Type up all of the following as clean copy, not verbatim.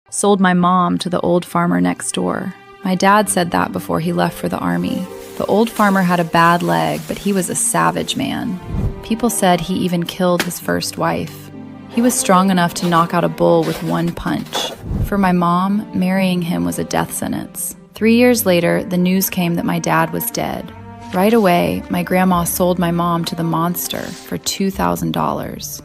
Sold my mom to the old farmer next door. My dad said that before he left for the army. The old farmer had a bad leg, but he was a savage man. People said he even killed his first wife. He was strong enough to knock out a bull with one punch. For my mom, marrying him was a death sentence. 3 years later, the news came that my dad was dead. Right away, my grandma sold my mom to the monster for $2,000.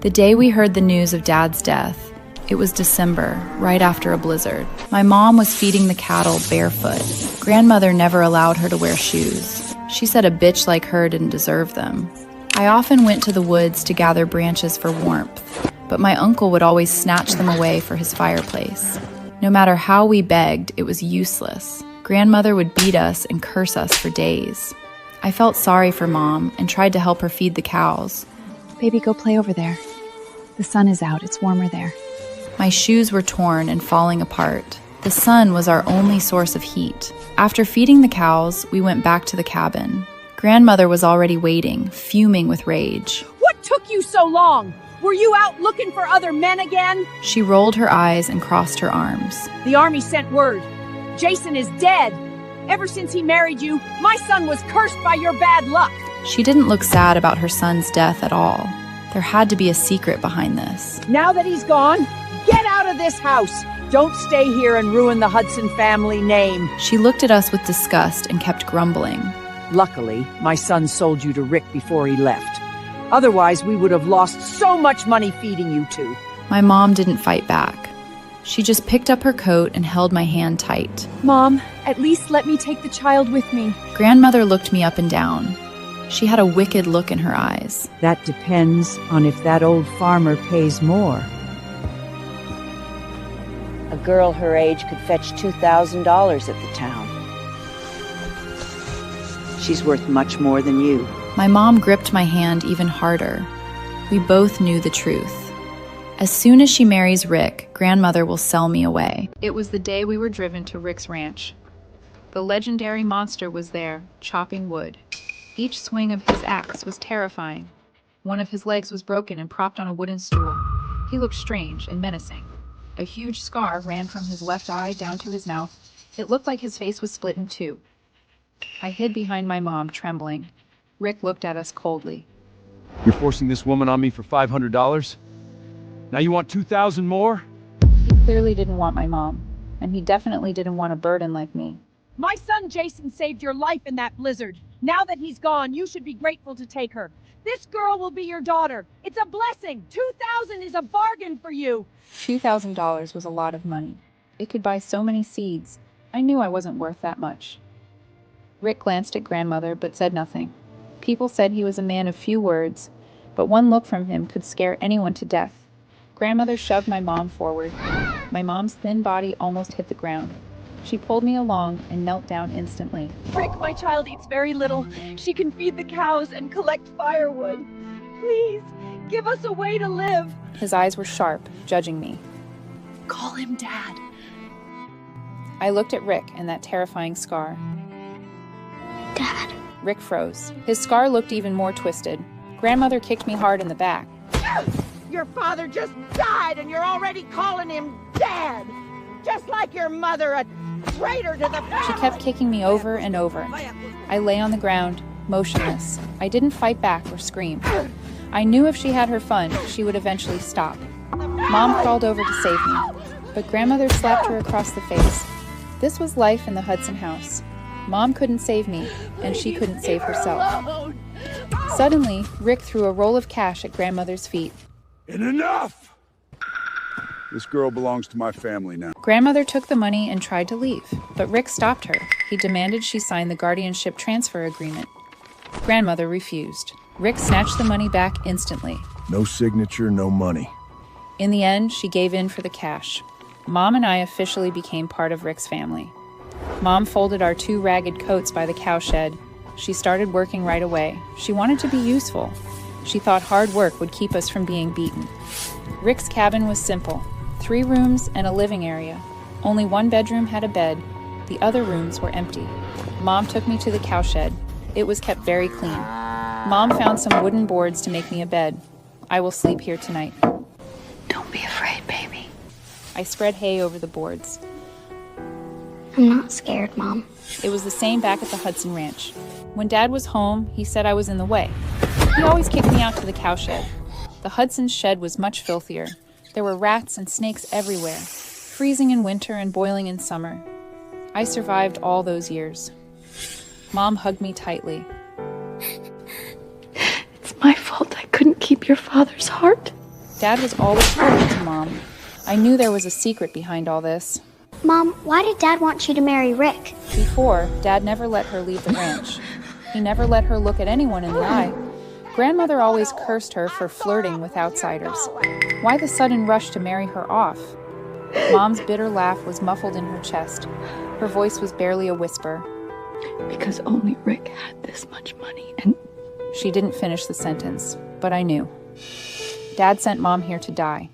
The day we heard the news of Dad's death, it was December, right after a blizzard. My mom was feeding the cattle barefoot. Grandmother never allowed her to wear shoes. She said a bitch like her didn't deserve them. I often went to the woods to gather branches for warmth, but my uncle would always snatch them away for his fireplace. No matter how we begged, it was useless. Grandmother would beat us and curse us for days. I felt sorry for Mom and tried to help her feed the cows. Baby, go play over there. The sun is out, it's warmer there. My shoes were torn and falling apart. The sun was our only source of heat. After feeding the cows, we went back to the cabin. Grandmother was already waiting, fuming with rage. What took you so long? Were you out looking for other men again? She rolled her eyes and crossed her arms. The army sent word. Jason is dead. Ever since he married you, my son was cursed by your bad luck. She didn't look sad about her son's death at all. There had to be a secret behind this. Now that he's gone, get out of this house. Don't stay here and ruin the Hudson family name. She looked at us with disgust and kept grumbling. Luckily, my son sold you to Rick before he left. Otherwise, we would have lost so much money feeding you two. My mom didn't fight back. She just picked up her coat and held my hand tight. Mom, at least let me take the child with me. Grandmother looked me up and down. She had a wicked look in her eyes. That depends on if that old farmer pays more. A girl her age could fetch $2,000 at the town. She's worth much more than you. My mom gripped my hand even harder. We both knew the truth. As soon as she marries Rick, Grandmother will sell me away. It was the day we were driven to Rick's ranch. The legendary monster was there, chopping wood. Each swing of his axe was terrifying. One of his legs was broken and propped on a wooden stool. He looked strange and menacing. A huge scar ran from his left eye down to his mouth. It looked like his face was split in two. I hid behind my mom, trembling. Rick looked at us coldly. You're forcing this woman on me for $500? Now you want $2,000 more? He clearly didn't want my mom, and he definitely didn't want a burden like me. My son Jason saved your life in that blizzard. Now that he's gone, you should be grateful to take her. This girl will be your daughter. It's a blessing. $2,000 is a bargain for you. $2,000 was a lot of money. It could buy so many seeds. I knew I wasn't worth that much. Rick glanced at Grandmother but said nothing. People said he was a man of few words, but one look from him could scare anyone to death. Grandmother shoved my mom forward. My mom's thin body almost hit the ground. She pulled me along and knelt down instantly. Rick, my child eats very little. She can feed the cows and collect firewood. Please, give us a way to live. His eyes were sharp, judging me. Call him Dad. I looked at Rick and that terrifying scar. Dad. Rick froze. His scar looked even more twisted. Grandmother kicked me hard in the back. Your father just died and you're already calling him Dad. Just like your mother, a traitor to the family. She kept kicking me over and over. I lay on the ground, motionless. I didn't fight back or scream. I knew if she had her fun, she would eventually stop. Mom crawled over to save me, but Grandmother slapped her across the face. This was life in the Hudson house. Mom couldn't save me, and she couldn't save herself. Suddenly, Rick threw a roll of cash at Grandmother's feet. And enough! This girl belongs to my family now. Grandmother took the money and tried to leave, but Rick stopped her. He demanded she sign the guardianship transfer agreement. Grandmother refused. Rick snatched the money back instantly. No signature, no money. In the end, she gave in for the cash. Mom and I officially became part of Rick's family. Mom folded our 2 ragged coats by the cowshed. She started working right away. She wanted to be useful. She thought hard work would keep us from being beaten. Rick's cabin was simple. 3 rooms and a living area. Only 1 bedroom had a bed. The other rooms were empty. Mom took me to the cowshed. It was kept very clean. Mom found some wooden boards to make me a bed. I will sleep here tonight. Don't be afraid, baby. I spread hay over the boards. I'm not scared, Mom. It was the same back at the Hudson Ranch. When Dad was home, he said I was in the way. He always kicked me out to the cowshed. The Hudson's shed was much filthier. There were rats and snakes everywhere, freezing in winter and boiling in summer. I survived all those years. Mom hugged me tightly. It's my fault I couldn't keep your father's heart. Dad was always talking to Mom. I knew there was a secret behind all this. Mom, why did Dad want you to marry Rick? Before, Dad never let her leave the ranch. He never let her look at anyone in the eye. Grandmother always cursed her for flirting with outsiders. Why the sudden rush to marry her off? Mom's bitter laugh was muffled in her chest. Her voice was barely a whisper. Because only Rick had this much money and... She didn't finish the sentence, but I knew. Dad sent Mom here to die.